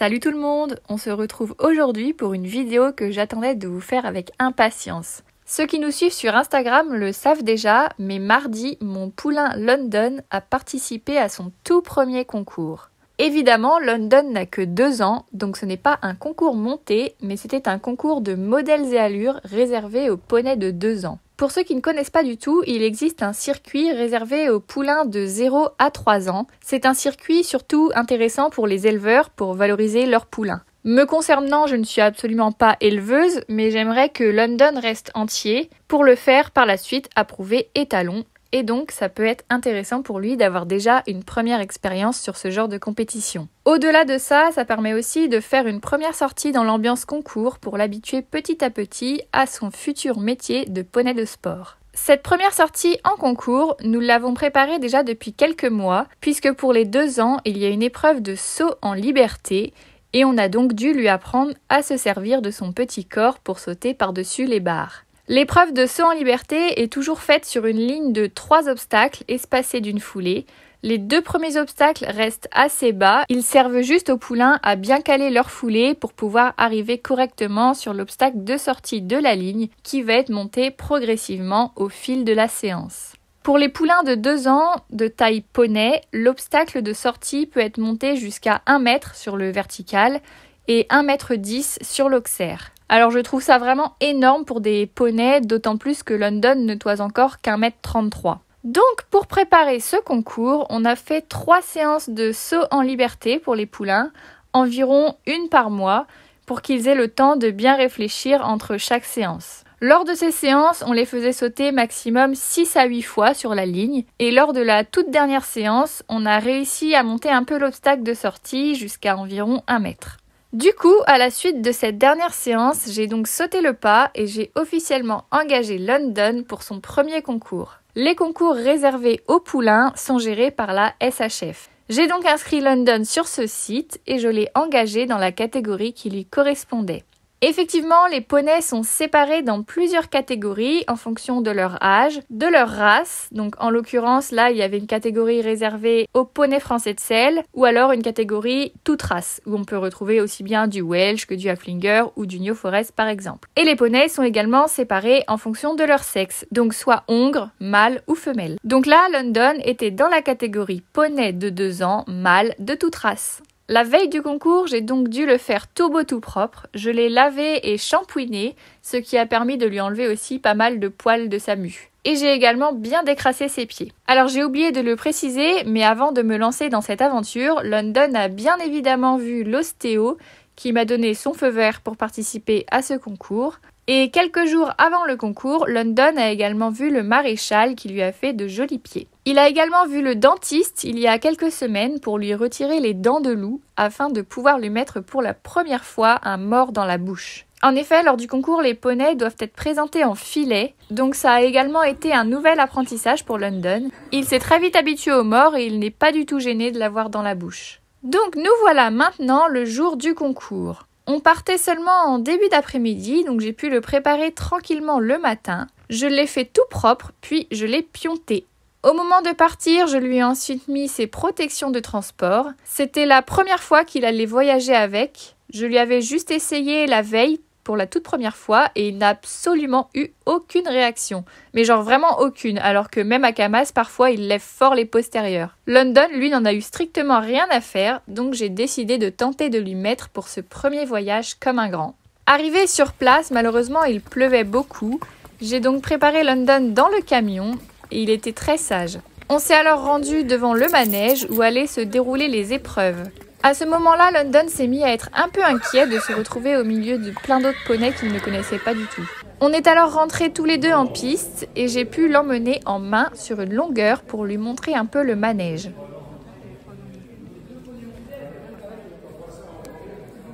Salut tout le monde, on se retrouve aujourd'hui pour une vidéo que j'attendais de vous faire avec impatience. Ceux qui nous suivent sur Instagram le savent déjà, mais mardi, mon poulain London a participé à son tout premier concours. Évidemment, London n'a que 2 ans, donc ce n'est pas un concours monté, mais c'était un concours de modèles et allures réservé aux poneys de 2 ans. Pour ceux qui ne connaissent pas du tout, il existe un circuit réservé aux poulains de 0 à 3 ans. C'est un circuit surtout intéressant pour les éleveurs pour valoriser leurs poulains. Me concernant, je ne suis absolument pas éleveuse, mais j'aimerais que London reste entier pour le faire par la suite approuver étalon. Et donc, ça peut être intéressant pour lui d'avoir déjà une première expérience sur ce genre de compétition. Au-delà de ça, ça permet aussi de faire une première sortie dans l'ambiance concours pour l'habituer petit à petit à son futur métier de poney de sport. Cette première sortie en concours, nous l'avons préparée déjà depuis quelques mois, puisque pour les 2 ans, il y a une épreuve de saut en liberté, et on a donc dû lui apprendre à se servir de son petit corps pour sauter par-dessus les barres. L'épreuve de saut en liberté est toujours faite sur une ligne de 3 obstacles espacés d'une foulée. Les 2 premiers obstacles restent assez bas, ils servent juste aux poulains à bien caler leur foulée pour pouvoir arriver correctement sur l'obstacle de sortie de la ligne qui va être monté progressivement au fil de la séance. Pour les poulains de 2 ans de taille poney, l'obstacle de sortie peut être monté jusqu'à 1 mètre sur le vertical et 1,10 m sur l'auxerre. Alors je trouve ça vraiment énorme pour des poneys, d'autant plus que London ne toise encore qu'1,33 m. Donc pour préparer ce concours, on a fait 3 séances de saut en liberté pour les poulains, environ 1 par mois, pour qu'ils aient le temps de bien réfléchir entre chaque séance. Lors de ces séances, on les faisait sauter maximum 6 à 8 fois sur la ligne, et lors de la toute dernière séance, on a réussi à monter un peu l'obstacle de sortie jusqu'à environ 1 mètre. Du coup, à la suite de cette dernière séance, j'ai donc sauté le pas et j'ai officiellement engagé London pour son premier concours. Les concours réservés aux poulains sont gérés par la SHF. J'ai donc inscrit London sur ce site et je l'ai engagé dans la catégorie qui lui correspondait. Effectivement, les poneys sont séparés dans plusieurs catégories en fonction de leur âge, de leur race. Donc en l'occurrence, là, il y avait une catégorie réservée aux poneys français de selle ou alors une catégorie toute race où on peut retrouver aussi bien du Welsh que du Haflinger ou du New Forest par exemple. Et les poneys sont également séparés en fonction de leur sexe, donc soit hongre, mâle ou femelle. Donc là, London était dans la catégorie poney de 2 ans, mâle de toute race. La veille du concours, j'ai donc dû le faire tout beau tout propre. Je l'ai lavé et shampooiné, ce qui a permis de lui enlever aussi pas mal de poils de sa mue. Et j'ai également bien décrassé ses pieds. Alors j'ai oublié de le préciser, mais avant de me lancer dans cette aventure, London a bien évidemment vu l'ostéo qui m'a donné son feu vert pour participer à ce concours. Et quelques jours avant le concours, London a également vu le maréchal qui lui a fait de jolis pieds. Il a également vu le dentiste il y a quelques semaines pour lui retirer les dents de loup afin de pouvoir lui mettre pour la première fois un mors dans la bouche. En effet, lors du concours, les poneys doivent être présentés en filet, donc ça a également été un nouvel apprentissage pour London. Il s'est très vite habitué au mors et il n'est pas du tout gêné de l'avoir dans la bouche. Donc nous voilà maintenant le jour du concours. On partait seulement en début d'après-midi, donc j'ai pu le préparer tranquillement le matin. Je l'ai fait tout propre, puis je l'ai pionté. Au moment de partir, je lui ai ensuite mis ses protections de transport. C'était la première fois qu'il allait voyager avec. Je lui avais juste essayé la veille pour la toute première fois et il n'a absolument eu aucune réaction. Mais genre vraiment aucune, alors que même à Camas, parfois il lève fort les postérieurs. London, lui, n'en a eu strictement rien à faire, donc j'ai décidé de tenter de lui mettre pour ce premier voyage comme un grand. Arrivé sur place, malheureusement il pleuvait beaucoup. J'ai donc préparé London dans le camion et il était très sage. On s'est alors rendu devant le manège où allaient se dérouler les épreuves. À ce moment-là, London s'est mis à être un peu inquiet de se retrouver au milieu de plein d'autres poneys qu'il ne connaissait pas du tout. On est alors rentrés tous les deux en piste et j'ai pu l'emmener en main sur une longueur pour lui montrer un peu le manège.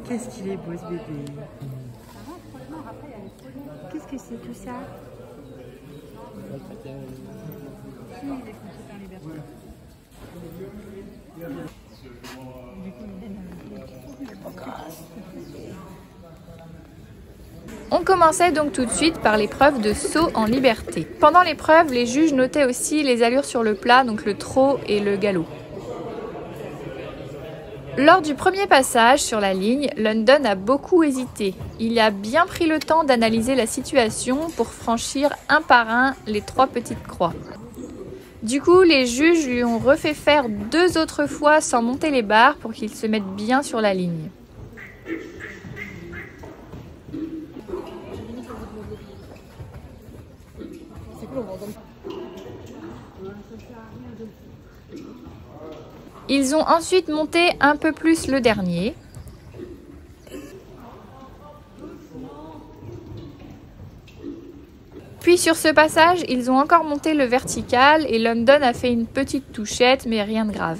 Qu'est-ce qu'il est beau ce bébé. Qu'est-ce que c'est tout ça? On commençait donc tout de suite par l'épreuve de saut en liberté. Pendant l'épreuve, les juges notaient aussi les allures sur le plat, donc le trot et le galop. Lors du premier passage sur la ligne, London a beaucoup hésité. Il a bien pris le temps d'analyser la situation pour franchir un par un les 3 petites croix. Du coup, les juges lui ont refait faire 2 autres fois sans monter les barres pour qu'il se mette bien sur la ligne. Ils ont ensuite monté un peu plus le dernier. Puis sur ce passage, ils ont encore monté le vertical et London a fait une petite touchette, mais rien de grave.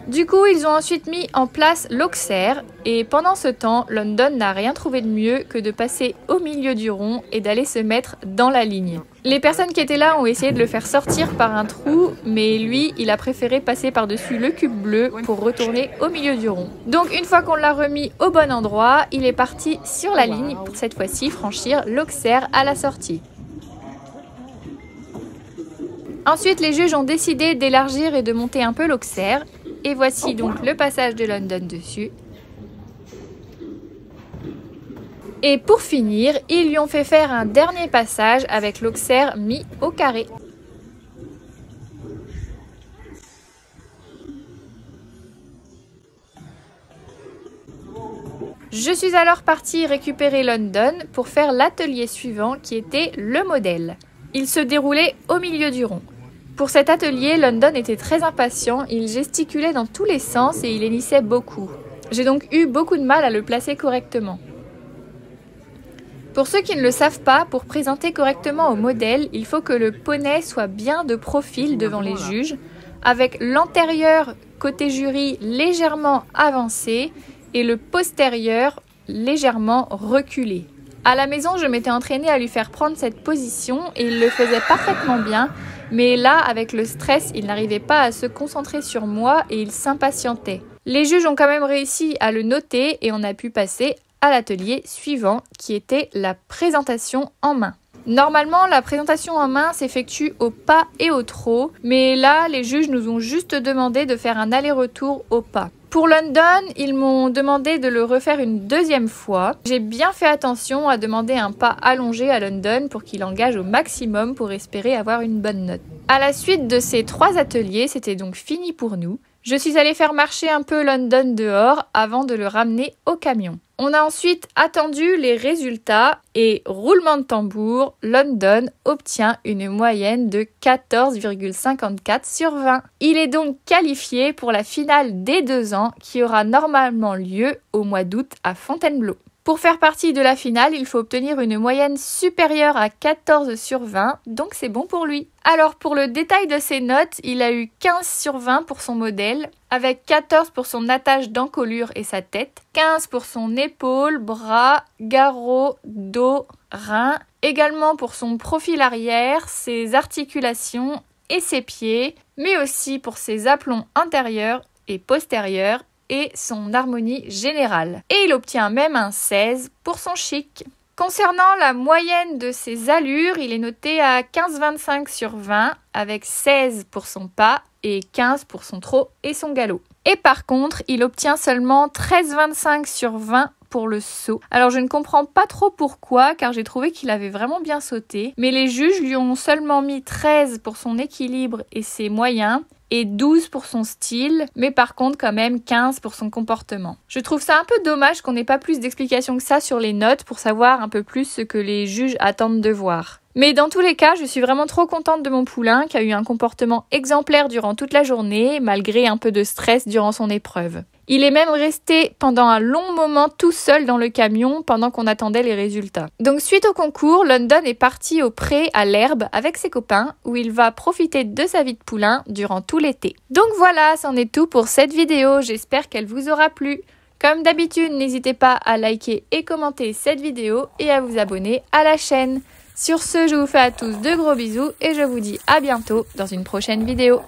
Du coup, ils ont ensuite mis en place l'auxerre et pendant ce temps, London n'a rien trouvé de mieux que de passer au milieu du rond et d'aller se mettre dans la ligne. Les personnes qui étaient là ont essayé de le faire sortir par un trou, mais lui, il a préféré passer par-dessus le cube bleu pour retourner au milieu du rond. Donc une fois qu'on l'a remis au bon endroit, il est parti sur la ligne pour cette fois-ci franchir l'auxerre à la sortie. Ensuite, les juges ont décidé d'élargir et de monter un peu l'auxerre. Et voici donc le passage de London dessus. Et pour finir, ils lui ont fait faire un dernier passage avec l'auxerre mis au carré. Je suis alors partie récupérer London pour faire l'atelier suivant qui était le modèle. Il se déroulait au milieu du rond. Pour cet atelier, London était très impatient, il gesticulait dans tous les sens et il hennissait beaucoup. J'ai donc eu beaucoup de mal à le placer correctement. Pour ceux qui ne le savent pas, pour présenter correctement au modèle, il faut que le poney soit bien de profil devant les juges, avec l'antérieur côté jury légèrement avancé et le postérieur légèrement reculé. À la maison, je m'étais entraînée à lui faire prendre cette position et il le faisait parfaitement bien. Mais là, avec le stress, il n'arrivait pas à se concentrer sur moi et il s'impatientait. Les juges ont quand même réussi à le noter et on a pu passer à l'atelier suivant qui était la présentation en main. Normalement, la présentation en main s'effectue au pas et au trot, mais là, les juges nous ont juste demandé de faire un aller-retour au pas. Pour London, ils m'ont demandé de le refaire une 2e fois. J'ai bien fait attention à demander un pas allongé à London pour qu'il engage au maximum pour espérer avoir une bonne note. À la suite de ces 3 ateliers, c'était donc fini pour nous. Je suis allée faire marcher un peu London dehors avant de le ramener au camion. On a ensuite attendu les résultats et roulement de tambour, London obtient une moyenne de 14,54 sur 20. Il est donc qualifié pour la finale des 2 ans qui aura normalement lieu au mois d'août à Fontainebleau. Pour faire partie de la finale, il faut obtenir une moyenne supérieure à 14 sur 20, donc c'est bon pour lui. Alors pour le détail de ses notes, il a eu 15 sur 20 pour son modèle, avec 14 pour son attache d'encolure et sa tête, 15 pour son épaule, bras, garrot, dos, rein, également pour son profil arrière, ses articulations et ses pieds, mais aussi pour ses aplombs intérieurs et postérieurs, et son harmonie générale. Et il obtient même un 16 pour son chic. Concernant la moyenne de ses allures, il est noté à 15,25 sur 20 avec 16 pour son pas et 15 pour son trot et son galop. Et par contre, il obtient seulement 13,25 sur 20 pour le saut. Alors je ne comprends pas trop pourquoi, car j'ai trouvé qu'il avait vraiment bien sauté, mais les juges lui ont seulement mis 13 pour son équilibre et ses moyens, et 12 pour son style, mais par contre quand même 15 pour son comportement. Je trouve ça un peu dommage qu'on n'ait pas plus d'explications que ça sur les notes pour savoir un peu plus ce que les juges attendent de voir. Mais dans tous les cas, je suis vraiment trop contente de mon poulain qui a eu un comportement exemplaire durant toute la journée, malgré un peu de stress durant son épreuve. Il est même resté pendant un long moment tout seul dans le camion pendant qu'on attendait les résultats. Donc suite au concours, London est parti au pré à l'herbe avec ses copains où il va profiter de sa vie de poulain durant tout l'été. Donc voilà, c'en est tout pour cette vidéo, j'espère qu'elle vous aura plu. Comme d'habitude, n'hésitez pas à liker et commenter cette vidéo et à vous abonner à la chaîne. Sur ce, je vous fais à tous de gros bisous et je vous dis à bientôt dans une prochaine vidéo.